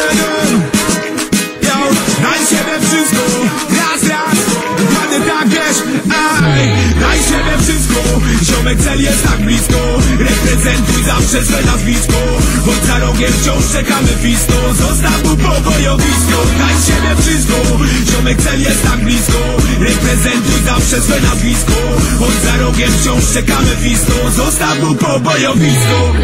jeden. Yo, daj siebie wszystko, raz, dokładnie tak wiesz. Aj, daj siebie wszystko, ziomek cel jest tak blisko. Reprezentuj zawsze swe nazwisko, choć za rogiem wciąż czekamy fisto. Zostaw mu pobojowisko, daj siebie wszystko, ziomek cel jest tak blisko. Reprezentuj zawsze swe nazwisko, choć za rogiem wciąż czekamy fisto. Zostaw mu pobojowisko.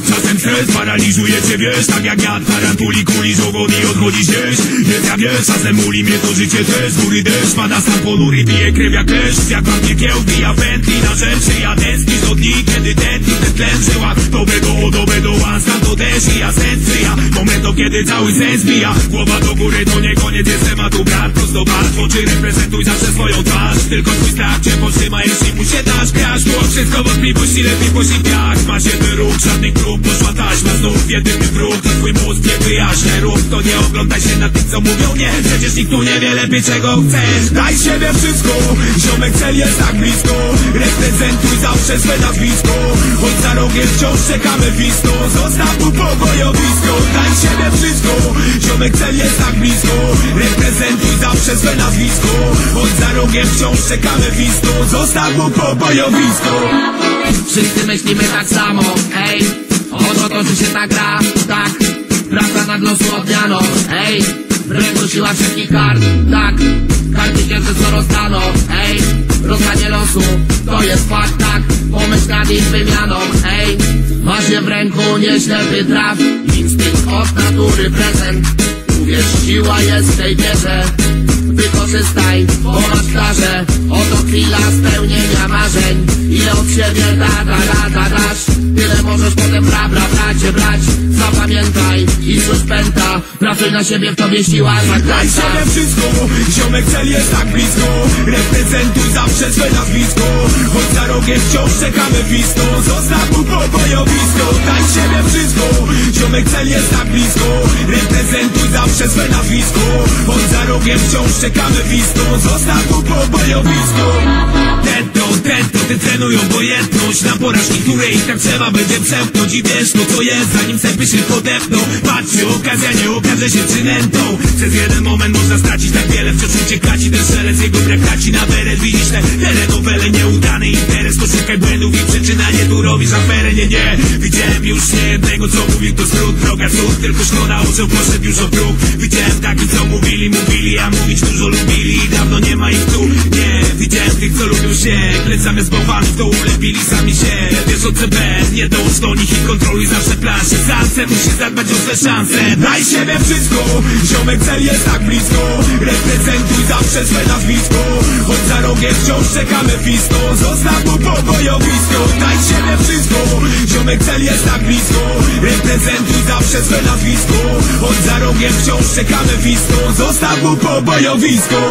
Czasem stres paraliżuje cię, wiesz, tak jak ja tarantuli kulisz ogon i odchodzisz gdzieś. Jest jak wiesz, czasem muli mnie to życie też. Z góry deszcz pada stan ponury, bije krew jak kleszcz. Jak pan mnie kieł, wbija wędli na rzeczy. Ja tęsknisz do dni, kiedy tętni ten tlen żyła. Dobę do one, stan to też i ja sens przyja. Momentom, kiedy cały sens bija. Głowa do góry, to nie koniec jest tematu, brat. Prosto bardzo, czy reprezentuj zawsze swoją twarz. Tylko twój strach cię powstrzyma, jeśli mu się dasz. Grasz, było wszystko wątpliwości, lepiej posipiać. Masz jeden ruch, żadnych prób. Poszła taśma znów, jedyny wróg. To twój mózg nie wyjaśnia ruch. To nie oglądaj się na tych, co mówią nie. Przecież nikt tu nie wie lepiej, czego chcesz. Daj siebie wszystko, ziomek cel jest tak blisko. Reprezentuj zawsze swe nazwisko, choć za rogiem wciąż czekamy fisto. Zostaw mu pobojowisko. Daj siebie wszystko, ziomek cel jest tak blisko. Reprezentuj zawsze swe nazwisko, choć za rogiem wciąż czekamy fisto. Zostaw mu pobojowisko. Wszyscy myślimy tak samo, ej. Oto toczy się ta gra, tak. Praca nad losu odmianą, ej. W ręku siła wszystkich kart, tak. Karty kiedy co rozdano, ej. Rozdanie losu, to jest fakt, tak. Pomyśl nad ich wymianą, ej. Masz je w ręku, nie ślepy traf. Instynkt od natury prezent. Uwierz, siła jest w tej wierze. Wykorzystaj, bo masz darze. Oto chwila spełnienia marzeń. Ile od siebie dasz. Tyle możesz potem bracie brać. Zapamiętaj i rzuć pęta. Pracuj na siebie, w tobie siła zakręta. Daj siebie wszystko, ziomek cel jest tak blisko. Reprezentuj zawsze swe nazwisko, choć za rogiem wciąż czekamy fisto. Zostaw mu pobojowisko. Daj siebie wszystko, ziomek cel jest tak blisko. Reprezentuj zawsze swe nazwisko, choć za rogiem wciąż czekamy fisto. Zostaw mu pobojowisko. Tento, ty trenują obojętność na porażki, które ich tak trzeba będzie przełknąć. I wiesz, no co jest, zanim sępy się podepną. Patrz, okazja nie okaże się przynętą. Przez jeden moment można stracić tak wiele, wciąż uciekać i ten szelest jego brak traci na beret. Widzisz te telenowele, nieudany interes. Poszukaj błędów i przyczyna, nie tu robisz aferę, nie. Widziałem już nie jednego, co mówił to skrót, droga cud. Tylko szkoda, oceł poszedł już o próg. Widziałem takich, co mówili, a mówić dużo lubili. I dawno nie ma ich tu, nie. Widziałem tych, co lubią się klec zamiast bałwanów, to ulepili sami się. Wiesz o CB, nie dołóż do nich i kontroluj zawsze planszę. Zawsze musisz zadbać o swe szanse. Daj siebie wszystko, ziomek cel jest tak blisko. Reprezentuj zawsze swe nazwisko, choć za rogiem wciąż czekamy fisto. Zostaw mu pobojowisko. Daj siebie wszystko, ziomek cel jest tak blisko. Reprezentuj zawsze swe nazwisko, choć za rogiem wciąż czekamy fisto. Zostaw mu pobojowisko.